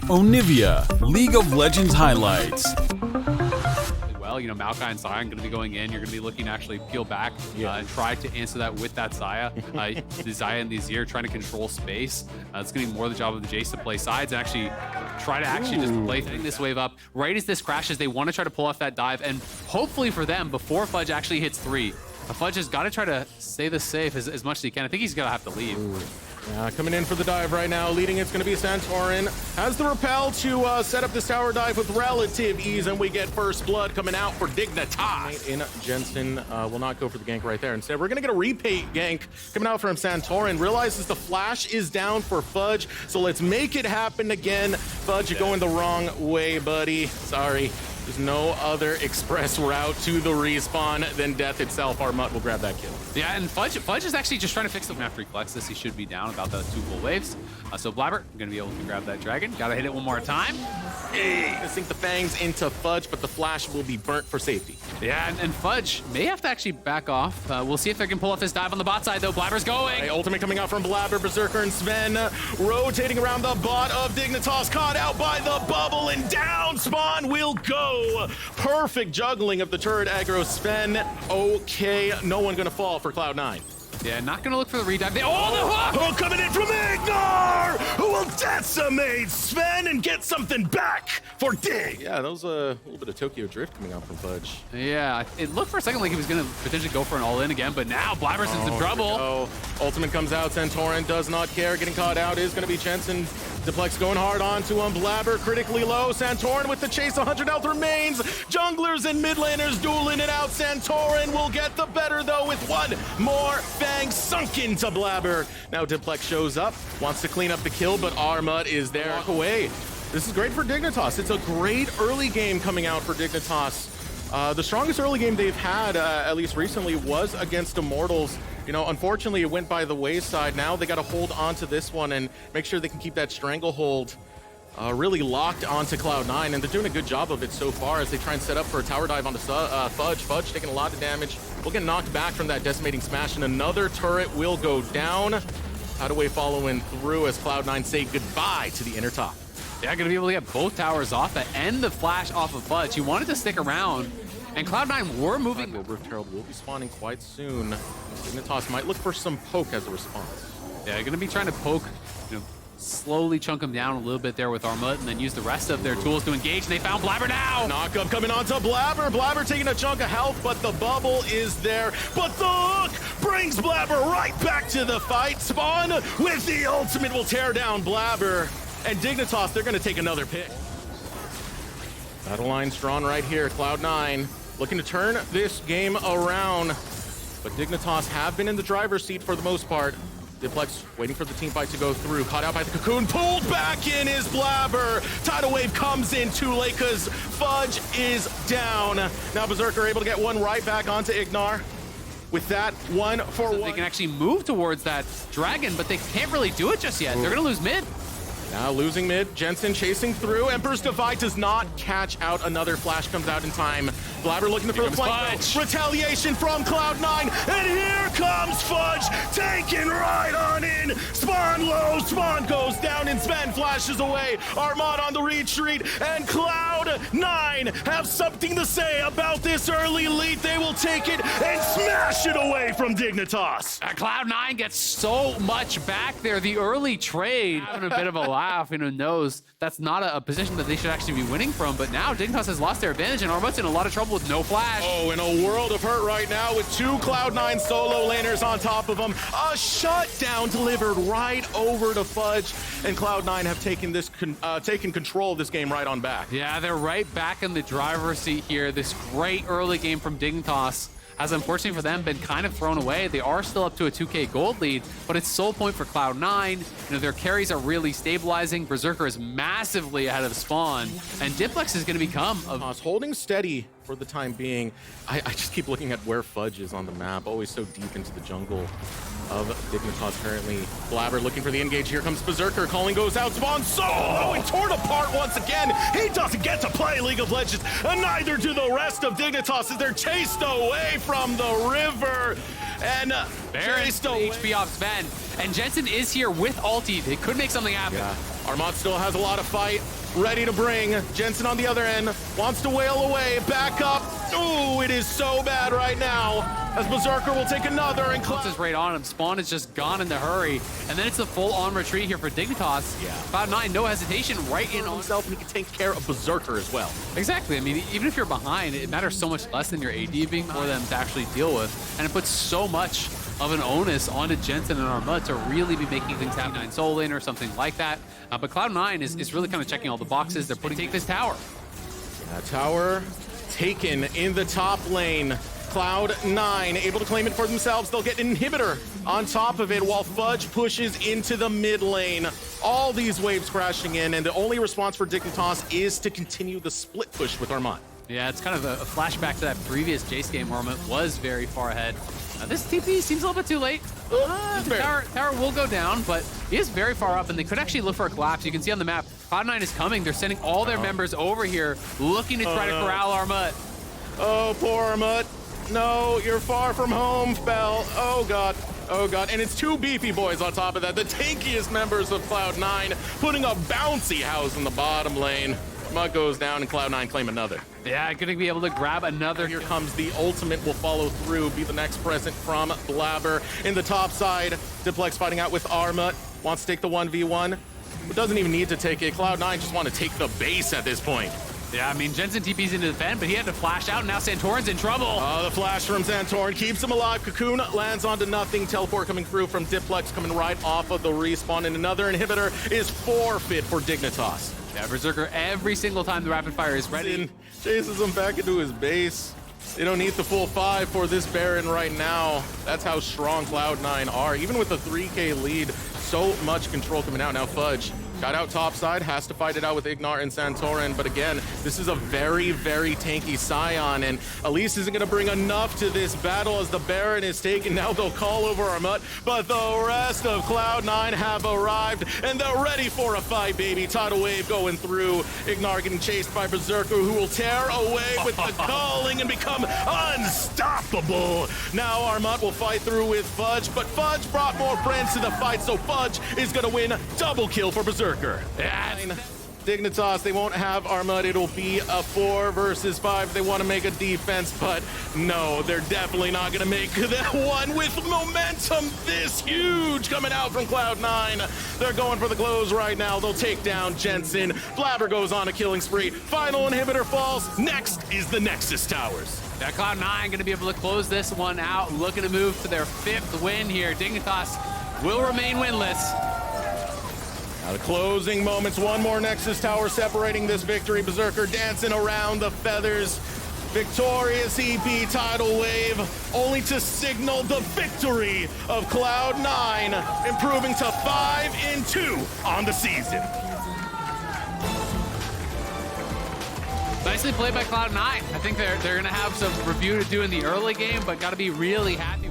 Onivia, League of Legends highlights. Well, you know, Maokai and Xayah are going to be going in. You're going to be looking to actually peel back and try to answer that with that Xayah. The Xayah and the Azir trying to control space. It's going to be more the job of the Jace to play sides and actually try to just play this wave up. Right as this crashes, they want to try to pull off that dive. And hopefully for them, before Fudge actually hits 3, Fudge has got to try to stay this safe as much as he can. I think he's going to have to leave. Coming in for the dive right now, leading it's going to be Santorin. Has the repel to set up this tower dive with relative ease, and we get first blood coming out for Dignitas. In Jensen will not go for the gank right there. Instead, we're going to get a repeat gank coming out from Santorin. Realizes the flash is down for Fudge, so let's make it happen again. Fudge, you're going the wrong way, buddy. Sorry. There's no other express route to the respawn than death itself. Our Mutt will grab that kill. Yeah, and Fudge is actually just trying to fix them after he collects this. He should be down about the 2 full waves. So Blabber going to be able to grab that dragon. Got to hit it one more time. Gonna sink the fangs into Fudge, but the flash will be burnt for safety. Yeah, and Fudge may have to actually back off. We'll see if they can pull off this dive on the bot side, though. Blabber's going. Right, ultimate coming out from Blabber, Berserker, and Sven. Rotating around the bot of Dignitas. Caught out by the bubble, and down spawn will go. Perfect juggling of the turret aggro Sven. Okay, no one gonna fall for Cloud9. Yeah, not gonna look for the redive. The hook! Oh, coming in from Ignar, who will decimate Sven and get something back for Dig. Yeah, that was a little bit of Tokyo Drift coming out from Fudge. Yeah, it looked for a second like he was gonna potentially go for an all-in again, but now Blabber's in some trouble. Oh, ultimate comes out. Santorin does not care. Getting caught out is gonna be Jensen. Diplex going hard onto him. Blabber critically low. Santorin with the chase. 100 health remains. Junglers and mid laners dueling it out. Santorin will get the better though with one more fang sunk into Blabber. Now Diplex shows up, wants to clean up the kill, but Armut is there. Walk away. This is great for Dignitas. It's a great early game coming out for Dignitas. The strongest early game they've had, at least recently, was against Immortals. You know, unfortunately, it went by the wayside. Now they got to hold on to this one and make sure they can keep that stranglehold really locked onto Cloud9, and they're doing a good job of it so far as they try and set up for a tower dive onto Fudge. Fudge taking a lot of damage. Will get knocked back from that decimating smash, and another turret will go down. Hideaway following through as Cloud9 say goodbye to the inner top. Yeah, gonna be able to get both towers off that and the flash off of Fudge. He wanted to stick around, and Cloud9 were moving. Rift Herald will be spawning quite soon. Dignitas might look for some poke as a response. Yeah, gonna be trying to poke, you know, slowly chunk him down a little bit there with Armut, and then use the rest of their tools to engage, and they found Blabber now! Knock up coming onto Blabber. Blabber taking a chunk of health, but the bubble is there. But the hook brings Blabber right back to the fight. Spawn with the ultimate will tear down Blabber. And Dignitas, they're gonna take another pick. Battle line's drawn right here. Cloud9 looking to turn this game around. But Dignitas have been in the driver's seat for the most part. Diplex waiting for the team fight to go through. Caught out by the cocoon. Pulled back in is Blabber. Tidal Wave comes in too late because Fudge is down. Now Berserker able to get one right back onto Ignar. With that, 1 for 1. They can actually move towards that dragon, but they can't really do it just yet. They're gonna lose mid. Now losing mid, Jensen chasing through. Emperor's Divide does not catch out. Another flash comes out in time. Blabber looking for the flank. Retaliation from Cloud9, and here comes Fudge, taking right on in. Spawn low, Spawn goes down, and Sven flashes away. Armad on the retreat, and Cloud9 have something to say about this early lead. They will take it and smash it away from Dignitas. Cloud9 gets so much back there. The early trade, having a bit of a laugh, you know, knows that's not a position that they should actually be winning from, but now Dignitas has lost their advantage, and Armut's in a lot of trouble with no flash. Oh, in a world of hurt right now with 2 Cloud9 solo laners on top of them. A shutdown delivered right over to Fudge, and Cloud9 have taken control of this game right on back. Yeah, they're right back in the driver's seat here. This great early game from Dignitas has unfortunately for them been kind of thrown away. They are still up to a 2K gold lead, but it's soul point for Cloud9. You know, their carries are really stabilizing. Berserker is massively ahead of Spawn, and Diplex is going to become holding steady for the time being. I just keep looking at where Fudge is on the map, always so deep into the jungle of Dignitas currently. Blabber looking for the engage. Here comes Berserker. Calling goes out. Spawn solo and torn apart once again. He doesn't get to play League of Legends, and neither do the rest of Dignitas as they're chased away from the river. And Baron, chased away. HP off Sven, and Jensen is here with ulti. They could make something happen. Yeah. Armat still has a lot of fight, ready to bring. Jensen on the other end, wants to wail away, back up. Ooh, it is so bad right now, as Berserker will take another and Puts his right on him. Spawn is just gone in the hurry, and then it's a full-on retreat here for Dignitas. Yeah. Cloud9, no hesitation, right in on himself, and he can take care of Berserker as well. Exactly. I mean, even if you're behind, it matters so much less than your AD being for them to actually deal with, and it puts so much of an onus onto Jensen and Armut to really be making things happen. 9 soul lane or something like that. But Cloud9 is really kind of checking all the boxes. They're putting take this tower. Tower taken in the top lane. Cloud9 able to claim it for themselves. They'll get an inhibitor on top of it while Fudge pushes into the mid lane. All these waves crashing in, and the only response for Dignitas is to continue the split push with Armut. Yeah, it's kind of a flashback to that previous Jace game where Armut was very far ahead. This TP seems a little bit too late. The tower will go down, but he is very far up, and they could actually look for a collapse. You can see on the map, Cloud9 is coming. They're sending all their members over here, looking to try to corral Armut. Oh, poor Armut. No, you're far from home, Bell. Oh, God. Oh, God. And it's two beefy boys on top of that. The tankiest members of Cloud9 putting a bouncy house in the bottom lane. Armut goes down, and Cloud9 claim another. Yeah, gonna be able to grab another. Here comes the ultimate, will follow through, be the next present from Blabber. In the top side, Diplex fighting out with Armut. Wants to take the 1v1, but doesn't even need to take it. Cloud9 just want to take the base at this point. Yeah, I mean, Jensen TP's into the Fen, but he had to flash out, and now Santorin's in trouble. Oh, the flash from Santorin keeps him alive. Cocoon lands onto nothing. Teleport coming through from Diplex, coming right off of the respawn, and another inhibitor is forfeit for Dignitas. Yeah, Berserker, every single time the rapid fire is ready, chases him back into his base. They don't need the full 5 for this Baron right now. That's how strong Cloud9 are. Even with the 3K lead, so much control coming out. Now Fudge got out topside, has to fight it out with Ignar and Santorin, but again, this is a very, very tanky Scion, and Elise isn't going to bring enough to this battle as the Baron is taken. Now they'll call over Armut, but the rest of Cloud9 have arrived, and they're ready for a fight, baby. Tidal Wave going through. Ignar getting chased by Berserker, who will tear away with the calling and become unstoppable. Now Armut will fight through with Fudge, but Fudge brought more friends to the fight, so Fudge is going to win. Double kill for Berserker. Yeah. Dignitas, they won't have Armut. It'll be a 4 versus 5. They want to make a defense, but no, they're definitely not going to make that one with momentum this huge coming out from Cloud9. They're going for the close right now. They'll take down Jensen. Blabber goes on a killing spree. Final inhibitor falls. Next is the Nexus Towers. Yeah, Cloud9 going to be able to close this one out, looking to move to their 5th win here. Dignitas will remain winless. Now the closing moments, one more Nexus Tower separating this victory. Berserker dancing around the feathers. Victorious EP Tidal Wave, only to signal the victory of Cloud9, improving to 5-2 on the season. Nicely played by Cloud9. I think they're going to have some review to do in the early game, but got to be really happy.